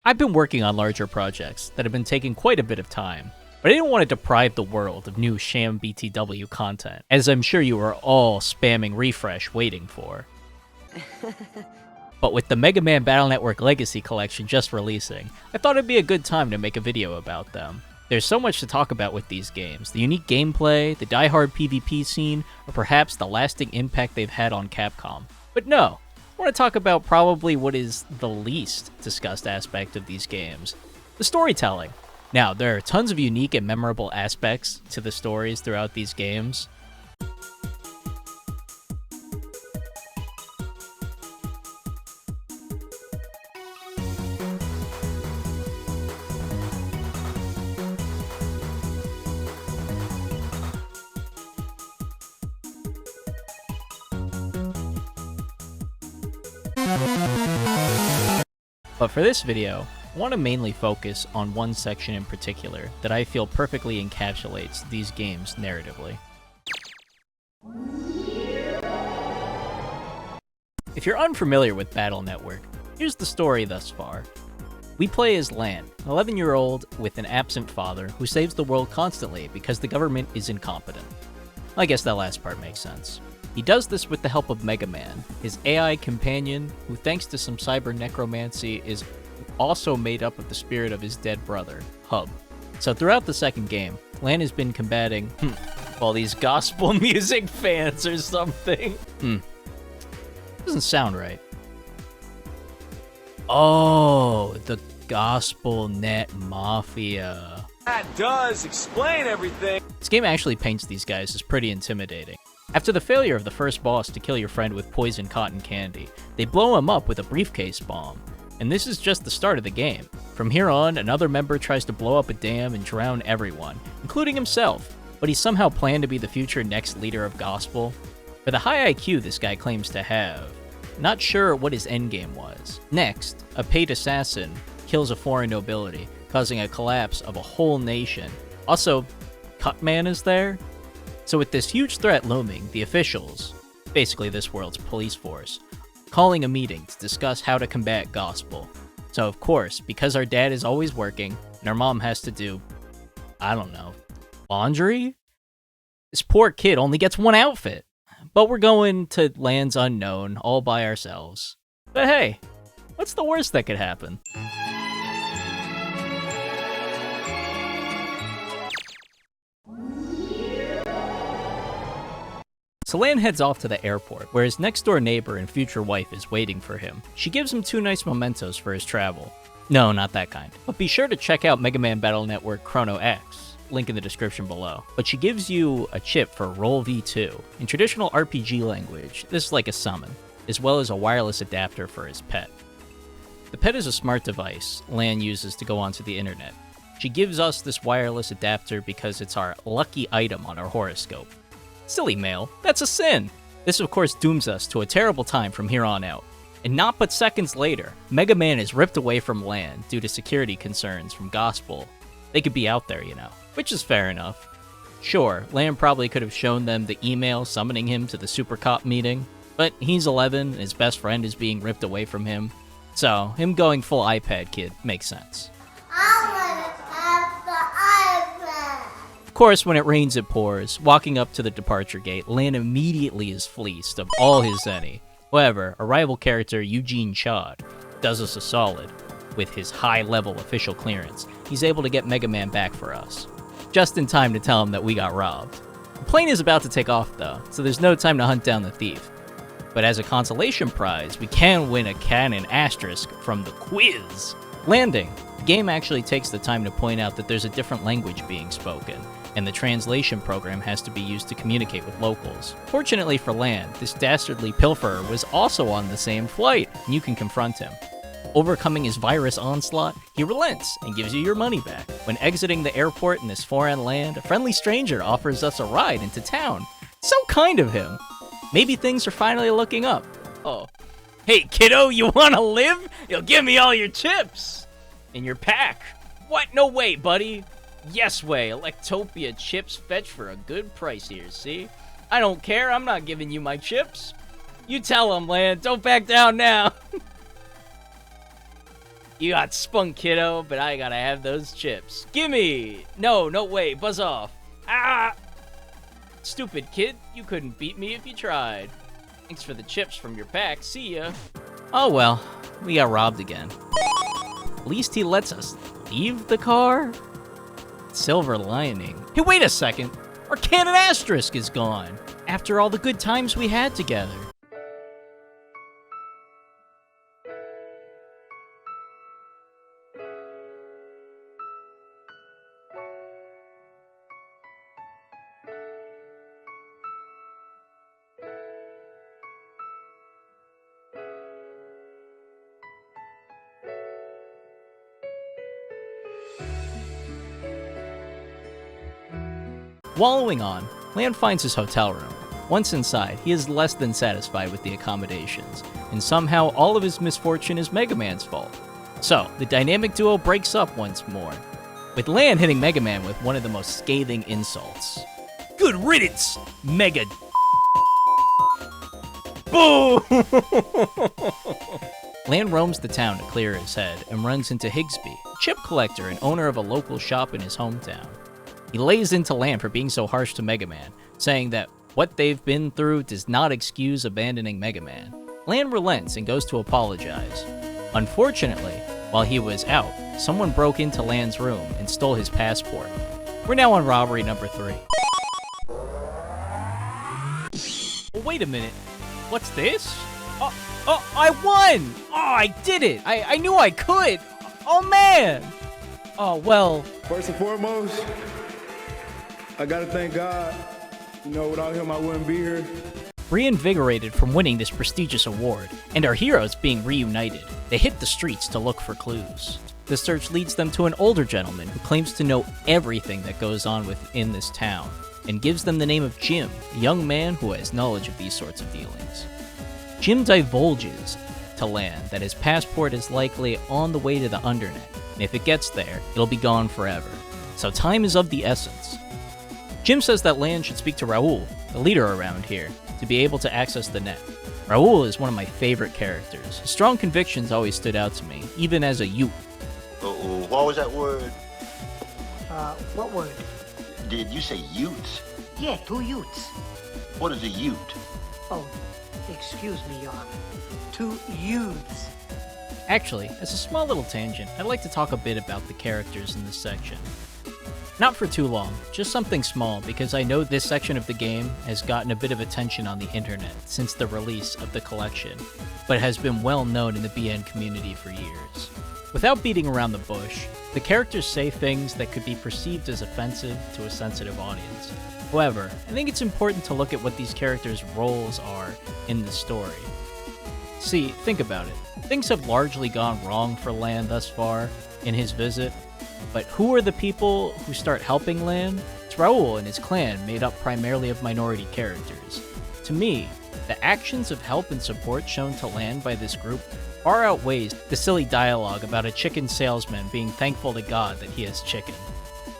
I've been working on larger projects that have been taking quite a bit of time, but I didn't want to deprive the world of new ShamBTW content, as I'm sure you are all spamming refresh waiting for. But with the Mega Man Battle Network Legacy Collection just releasing, I thought it'd be a good time to make a video about them. There's so much to talk about with these games, the unique gameplay, the die-hard PvP scene, or perhaps the lasting impact they've had on Capcom. But no, I want to talk about probably what is the least discussed aspect of these games, the storytelling. Now, there are tons of unique and memorable aspects to the stories throughout these games. But for this video, I want to mainly focus on one section in particular that I feel perfectly encapsulates these games narratively. If you're unfamiliar with Battle Network, here's the story thus far. We play as Lan, an 11-year-old with an absent father who saves the world constantly because the government is incompetent. I guess that last part makes sense. He does this with the help of Mega Man, his AI companion, who thanks to some cyber necromancy is also made up of the spirit of his dead brother, Hub. So throughout the second game, Lan has been combating, all these gospel music fans or something. Doesn't sound right. Oh, the Gospel Net Mafia. That does explain everything. This game actually paints these guys as pretty intimidating. After the failure of the first boss to kill your friend with poison cotton candy, they blow him up with a briefcase bomb. And this is just the start of the game. From here on, another member tries to blow up a dam and drown everyone, including himself, but he somehow planned to be the future next leader of Gospel. For the high IQ this guy claims to have, not sure what his endgame was. Next, a paid assassin kills a foreign nobility, causing a collapse of a whole nation. Also, Cutman is there? So with this huge threat looming, the officials, basically this world's police force, calling a meeting to discuss how to combat Gospel. So of course, because our dad is always working, and our mom has to do, I don't know, laundry? This poor kid only gets one outfit. But we're going to lands unknown, all by ourselves. But hey, what's the worst that could happen? So Lan heads off to the airport, where his next-door neighbor and future wife is waiting for him. She gives him 2 nice mementos for his travel. No, not that kind. But be sure to check out Mega Man Battle Network Chrono X, link in the description below. But she gives you a chip for Roll V2. In traditional RPG language, this is like a summon, as well as a wireless adapter for his pet. The pet is a smart device Lan uses to go onto the internet. She gives us this wireless adapter because it's our lucky item on our horoscope. Silly mail, that's a sin! This of course dooms us to a terrible time from here on out. And not but seconds later, Mega Man is ripped away from Lan due to security concerns from Gospel. They could be out there, you know, which is fair enough. Sure, Lan probably could have shown them the email summoning him to the Super Cop meeting, but he's 11 and his best friend is being ripped away from him, so him going full iPad kid makes sense. Of course, when it rains, it pours. Walking up to the departure gate, Lan immediately is fleeced of all his zenny. However, a rival character, Eugene Chod, does us a solid. With his high-level official clearance, he's able to get Mega Man back for us. Just in time to tell him that we got robbed. The plane is about to take off though, so there's no time to hunt down the thief. But as a consolation prize, we can win a Canon asterisk from the quiz. Landing. The game actually takes the time to point out that there's a different language being spoken, and the translation program has to be used to communicate with locals. Fortunately for Lan, this dastardly pilferer was also on the same flight, and you can confront him. Overcoming his virus onslaught, he relents and gives you your money back. When exiting the airport in this foreign land, a friendly stranger offers us a ride into town. So kind of him. Maybe things are finally looking up. Oh. Hey kiddo, you wanna live? You'll give me all your chips! In your pack. What? No way, buddy. Yes way, Electopia chips fetch for a good price here, see? I don't care, I'm not giving you my chips. You tell him, Lan, don't back down now. You got spunk, kiddo, but I gotta have those chips. Gimme! No, wait, buzz off. Ah! Stupid kid, you couldn't beat me if you tried. Thanks for the chips from your pack, see ya. Oh well, we got robbed again. At least he lets us leave the car? Silver lining. Hey, wait a second! Our cannon asterisk is gone! After all the good times we had together. Wallowing on, Lan finds his hotel room. Once inside, he is less than satisfied with the accommodations, and somehow all of his misfortune is Mega Man's fault. So, the dynamic duo breaks up once more, with Lan hitting Mega Man with one of the most scathing insults. Good riddance, Mega... Boom! Lan roams the town to clear his head and runs into Higsby, a chip collector and owner of a local shop in his hometown. He lays into Lan for being so harsh to Mega Man, saying that what they've been through does not excuse abandoning Mega Man. Lan relents and goes to apologize. Unfortunately, while he was out, someone broke into Lan's room and stole his passport. We're now on robbery number 3. Oh, wait a minute. What's this? Oh, I won! Oh, I did it! I knew I could! Oh, man! Oh, well... First and foremost, I gotta thank God. You know, without him, I wouldn't be here. Reinvigorated from winning this prestigious award, and our heroes being reunited, they hit the streets to look for clues. The search leads them to an older gentleman who claims to know everything that goes on within this town, and gives them the name of Jim, a young man who has knowledge of these sorts of dealings. Jim divulges to Lan that his passport is likely on the way to the Undernet, and if it gets there, it'll be gone forever. So time is of the essence. Jim says that Lan should speak to Raul, the leader around here, to be able to access the net. Raul is one of my favorite characters. His strong convictions always stood out to me, even as a youth. What was that word? What word? Did you say utes? Yeah, 2 Utes. What is a ute? Oh, excuse me, Your Honor. 2 youths. Actually, as a small little tangent, I'd like to talk a bit about the characters in this section. Not for too long, just something small, because I know this section of the game has gotten a bit of attention on the internet since the release of the collection, but has been well known in the BN community for years. Without beating around the bush, the characters say things that could be perceived as offensive to a sensitive audience. However, I think it's important to look at what these characters' roles are in the story. See, think about it. Things have largely gone wrong for Lan thus far in his visit, but who are the people who start helping Lan? It's Raul and his clan, made up primarily of minority characters. To me, the actions of help and support shown to Lan by this group far outweighs the silly dialogue about a chicken salesman being thankful to God that he has chicken.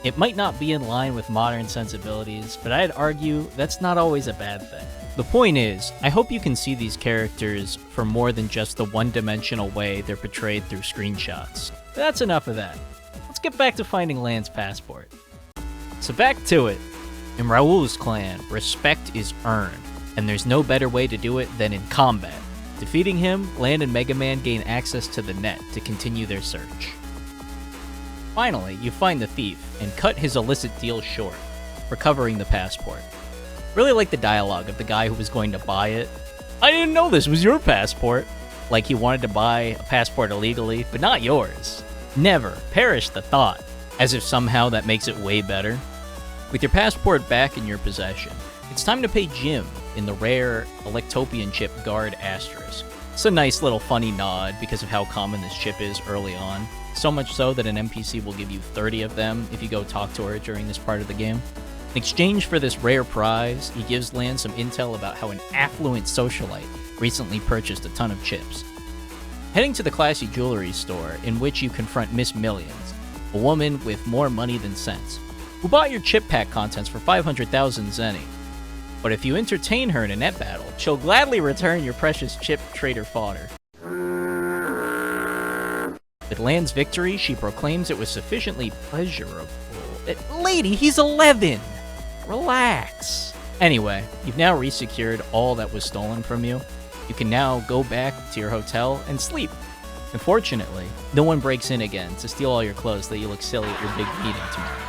It might not be in line with modern sensibilities, but I'd argue that's not always a bad thing. The point is, I hope you can see these characters for more than just the one-dimensional way they're portrayed through screenshots. But that's enough of that. Let's get back to finding Lan's passport. So back to it. In Raul's clan, respect is earned, and there's no better way to do it than in combat. Defeating him, Lan and Mega Man gain access to the net to continue their search. Finally, you find the thief and cut his illicit deal short, recovering the passport. Really like the dialogue of the guy who was going to buy it. I didn't know this was your passport. Like he wanted to buy a passport illegally, but not yours. Never. Perish the thought. As if somehow that makes it way better. With your passport back in your possession, it's time to pay Jim in the rare Electopian chip Guard Asterisk. It's a nice little funny nod because of how common this chip is early on. So much so that an NPC will give you 30 of them if you go talk to her during this part of the game. In exchange for this rare prize, he gives Lan some intel about how an affluent socialite recently purchased a ton of chips. Heading to the classy jewelry store, in which you confront Miss Millions, a woman with more money than sense, who bought your chip pack contents for 500,000 zenny. But if you entertain her in a net battle, she'll gladly return your precious chip trader fodder. With Lan's victory, she proclaims it was sufficiently pleasurable. Lady, he's 11! Relax. Anyway, you've now resecured all that was stolen from you. You can now go back to your hotel and sleep. Unfortunately, no one breaks in again to steal all your clothes so that you look silly at your big meeting tomorrow.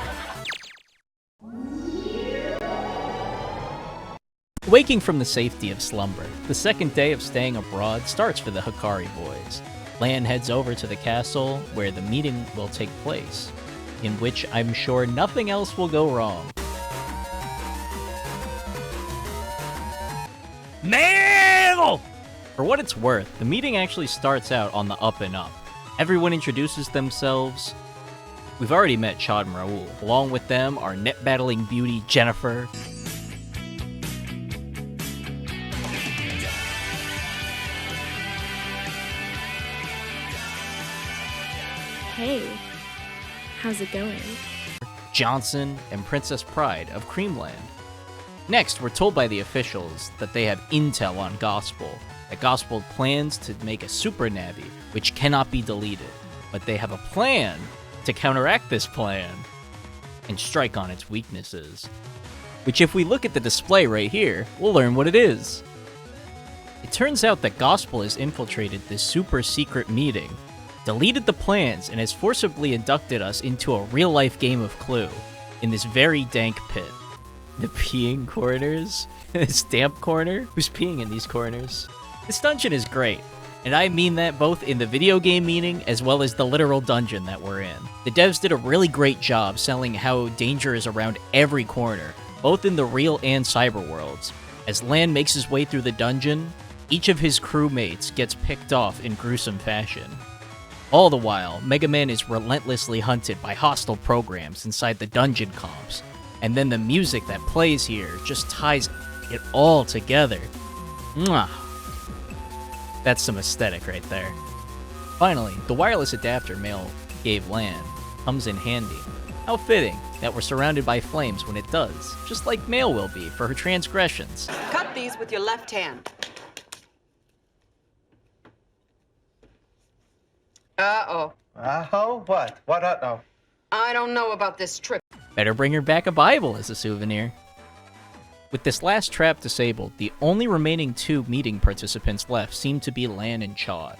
Waking from the safety of slumber, the second day of staying abroad starts for the Hikari boys. Lan heads over to the castle where the meeting will take place, in which I'm sure nothing else will go wrong. Mail! For what it's worth, the meeting actually starts out on the up and up. Everyone introduces themselves. We've already met Chad and Raoul. Along with them are net-battling beauty Jennifer. Hey, how's it going? Johnson, and Princess Pride of Creamland. Next, we're told by the officials that they have intel on Gospel, that Gospel plans to make a super Navi, which cannot be deleted, but they have a plan to counteract this plan and strike on its weaknesses. Which, if we look at the display right here, we'll learn what it is. It turns out that Gospel has infiltrated this super secret meeting, deleted the plans, and has forcibly inducted us into a real-life game of Clue in this very dank pit. The peeing corners? This damp corner? Who's peeing in these corners? This dungeon is great, and I mean that both in the video game meaning as well as the literal dungeon that we're in. The devs did a really great job selling how danger is around every corner, both in the real and cyber worlds. As Lan makes his way through the dungeon, each of his crewmates gets picked off in gruesome fashion. All the while, Mega Man is relentlessly hunted by hostile programs inside the dungeon comps, and then the music that plays here just ties it all together. Mwah! That's some aesthetic right there. Finally, the wireless adapter Mail gave Lan comes in handy. How fitting that we're surrounded by flames when it does, just like Mail will be for her transgressions. Cut these with your left hand. Uh-oh. Uh-oh? What? What uh-oh? I don't know about this trip. Better bring her back a Bible as a souvenir. With this last trap disabled, the only remaining two meeting participants left seem to be Lan and Chad.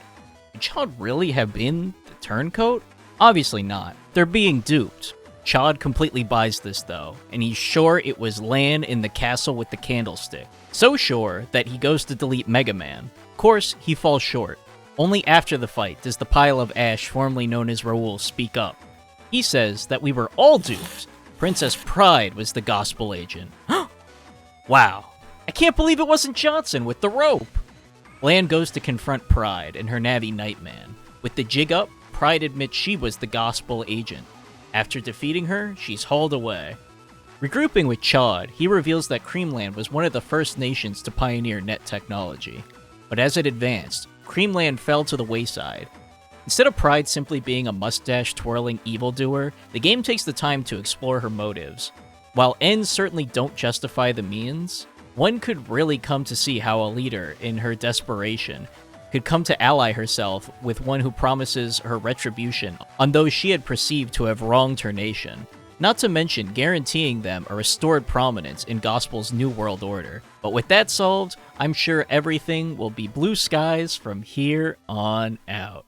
Could Chad really have been the turncoat? Obviously not. They're being duped. Chad completely buys this though, and he's sure it was Lan in the castle with the candlestick. So sure that he goes to delete Mega Man. Of course, he falls short. Only after the fight does the pile of ash formerly known as Raoul speak up. He says that we were all duped. Princess Pride was the gospel agent. Wow. I can't believe it wasn't Johnson with the rope. Lan goes to confront Pride and her Navi Nightman. With the jig up, Pride admits she was the gospel agent. After defeating her, she's hauled away. Regrouping with Chad, he reveals that Creamland was one of the first nations to pioneer net technology. But as it advanced, Creamland fell to the wayside. Instead of Pride simply being a mustache-twirling evildoer, the game takes the time to explore her motives. While ends certainly don't justify the means, one could really come to see how a leader, in her desperation, could come to ally herself with one who promises her retribution on those she had perceived to have wronged her nation. Not to mention guaranteeing them a restored prominence in Gospel's New World Order. But with that solved, I'm sure everything will be blue skies from here on out.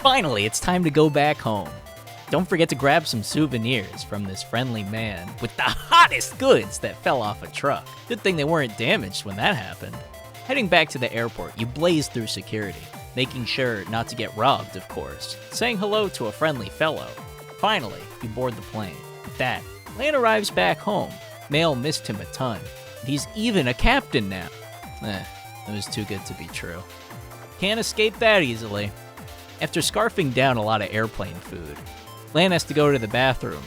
Finally, it's time to go back home. Don't forget to grab some souvenirs from this friendly man with the hottest goods that fell off a truck. Good thing they weren't damaged when that happened. Heading back to the airport, you blaze through security, making sure not to get robbed, of course, saying hello to a friendly fellow. Finally, you board the plane. With that, Lan arrives back home. Mail missed him a ton. He's even a captain now. It was too good to be true. Can't escape that easily. After scarfing down a lot of airplane food, Lan has to go to the bathroom.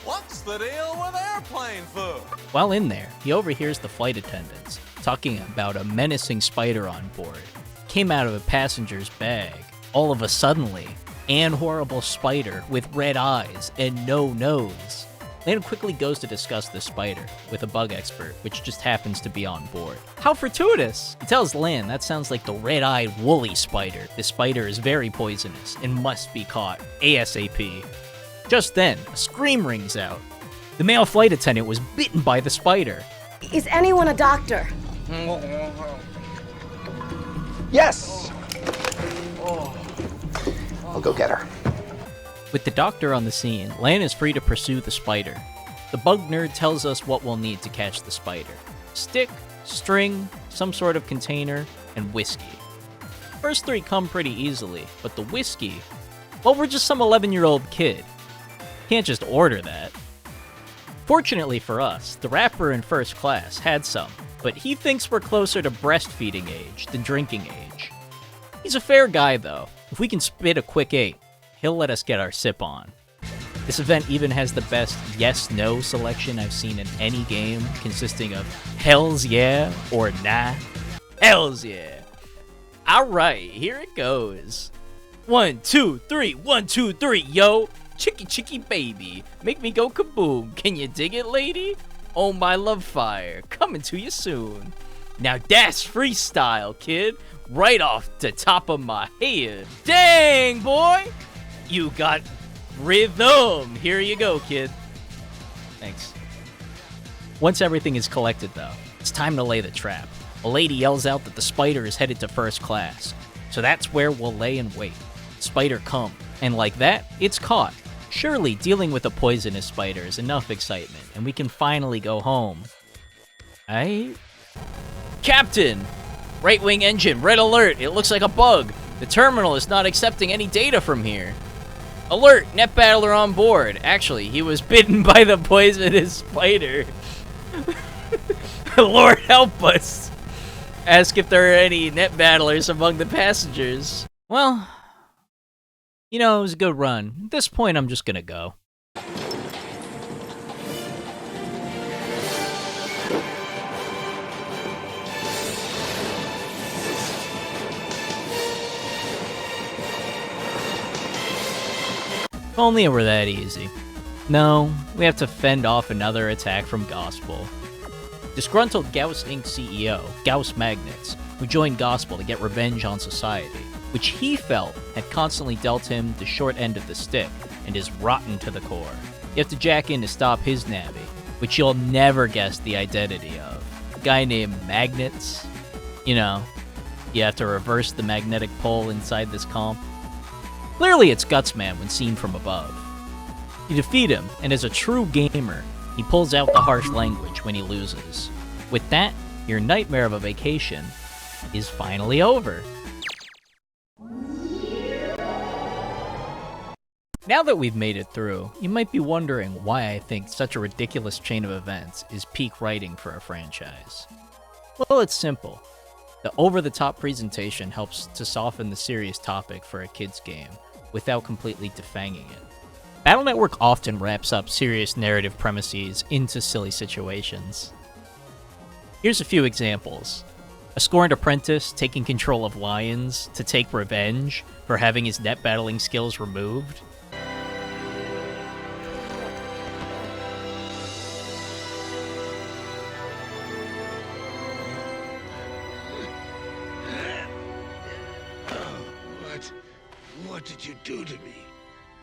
What's the deal with airplane food? While in there, he overhears the flight attendants talking about a menacing spider on board. Came out of a passenger's bag. All of a suddenly, an horrible spider with red eyes and no nose. Lan quickly goes to discuss the spider with a bug expert, which just happens to be on board. How fortuitous! He tells Lan that sounds like the red-eyed woolly spider. This spider is very poisonous and must be caught ASAP. Just then, a scream rings out. The male flight attendant was bitten by the spider. Is anyone a doctor? Yes! I'll go get her. With the doctor on the scene, Lan is free to pursue the spider. The bug nerd tells us what we'll need to catch the spider. Stick, string, some sort of container, and whiskey. First three come pretty easily, but the whiskey, well, we're just some 11-year-old kid. Can't just order that. Fortunately for us, the rapper in first class had some, but he thinks we're closer to breastfeeding age than drinking age. He's a fair guy though. If we can spit a quick 8, he'll let us get our sip on. This event even has the best yes-no selection I've seen in any game, consisting of hells yeah or nah. Hells yeah. Alright, here it goes. 1, 2, 3, 1, 2, 3, yo! Chicky chicky baby, make me go kaboom. Can you dig it, lady? Oh my love fire, coming to you soon. Now that's freestyle, kid. Right off the top of my head. Dang, boy! You got rhythm. Here you go, kid. Thanks. Once everything is collected, though, it's time to lay the trap. A lady yells out that the spider is headed to first class. So that's where we'll lay in wait. Spider come. And like that, it's caught. Surely dealing with a poisonous spider is enough excitement, and we can finally go home. Captain! Right wing engine, red alert, it looks like a bug. The terminal is not accepting any data from here. Alert, net battler on board. Actually, he was bitten by the poisonous spider. Lord help us. Ask if there are any net battlers among the passengers. Well, you know, it was a good run. At this point, I'm just gonna go. If only it were that easy. No, we have to fend off another attack from Gospel. Disgruntled Gauss Inc. CEO, Gauss Magnets, who joined Gospel to get revenge on society, which he felt had constantly dealt him the short end of the stick and is rotten to the core. You have to jack in to stop his Navi, which you'll never guess the identity of. A guy named Magnets. You know, you have to reverse the magnetic pole inside this comp. Clearly it's Gutsman when seen from above. You defeat him, and as a true gamer, he pulls out the harsh language when he loses. With that, your nightmare of a vacation is finally over. Now that we've made it through, you might be wondering why I think such a ridiculous chain of events is peak writing for a franchise. Well, it's simple. The over-the-top presentation helps to soften the serious topic for a kid's game, without completely defanging it. Battle Network often wraps up serious narrative premises into silly situations. Here's a few examples. A scorned apprentice taking control of lions to take revenge for having his net battling skills removed. What did you do to me?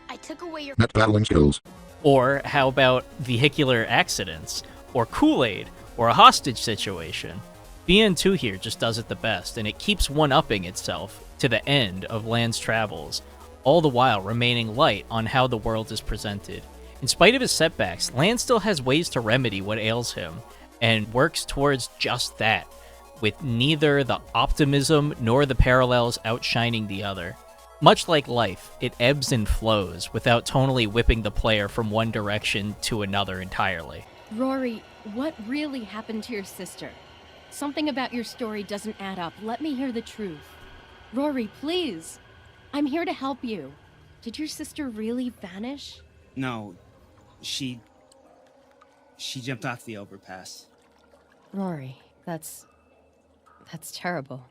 I took away your Net battling skills. Or how about vehicular accidents, or Kool-Aid, or a hostage situation? BN2 here just does it the best, and it keeps one-upping itself to the end of Lan's travels, all the while remaining light on how the world is presented. In spite of his setbacks, Lan still has ways to remedy what ails him, and works towards just that, with neither the optimism nor the parallels outshining the other. Much like life, it ebbs and flows without tonally whipping the player from one direction to another entirely. Rory, what really happened to your sister? Something about your story doesn't add up. Let me hear the truth. Rory, please. I'm here to help you. Did your sister really vanish? No, she jumped off the overpass. Rory, that's terrible.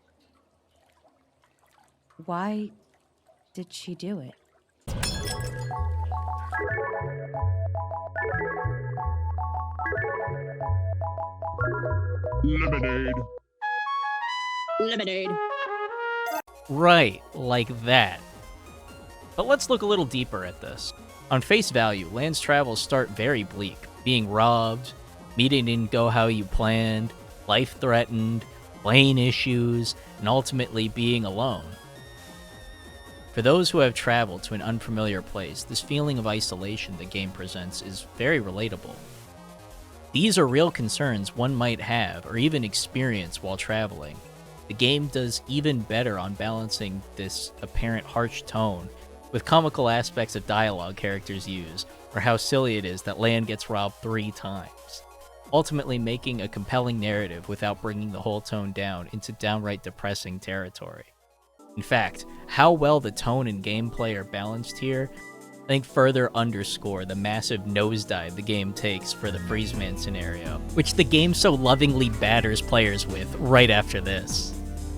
Why did she do it? Lemonade. Lemonade. Right, like that. But let's look a little deeper at this. On face value, Land's travels start very bleak. Being robbed, meeting didn't go how you planned, life threatened, plane issues, and ultimately being alone. For those who have traveled to an unfamiliar place, this feeling of isolation the game presents is very relatable. These are real concerns one might have or even experience while traveling. The game does even better on balancing this apparent harsh tone with comical aspects of dialogue characters use, or how silly it is that Land gets robbed 3 times, ultimately making a compelling narrative without bringing the whole tone down into downright depressing territory. In fact, how well the tone and gameplay are balanced here, I think further underscore the massive nosedive the game takes for the Freezeman scenario, which the game so lovingly batters players with right after this.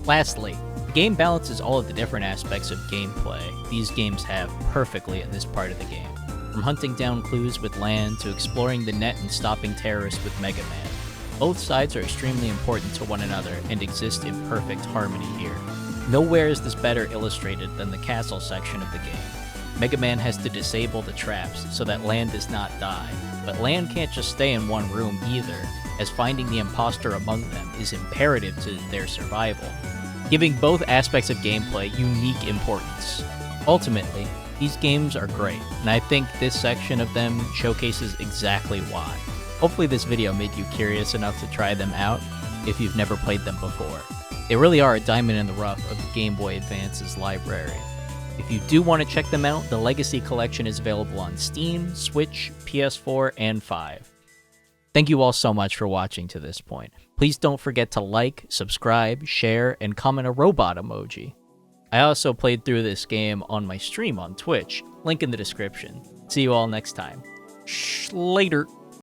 Lastly, the game balances all of the different aspects of gameplay these games have perfectly in this part of the game, from hunting down clues with Land to exploring the net and stopping terrorists with Mega Man. Both sides are extremely important to one another and exist in perfect harmony here. Nowhere is this better illustrated than the castle section of the game. Mega Man has to disable the traps so that Land does not die, but Land can't just stay in one room either, as finding the imposter among them is imperative to their survival, giving both aspects of gameplay unique importance. Ultimately, these games are great, and I think this section of them showcases exactly why. Hopefully this video made you curious enough to try them out if you've never played them before. They really are a diamond in the rough of Game Boy Advance's library. If you do want to check them out, the Legacy Collection is available on Steam, Switch, PS4, and 5. Thank you all so much for watching to this point. Please don't forget to like, subscribe, share, and comment a robot emoji. I also played through this game on my stream on Twitch, link in the description. See you all next time. Later.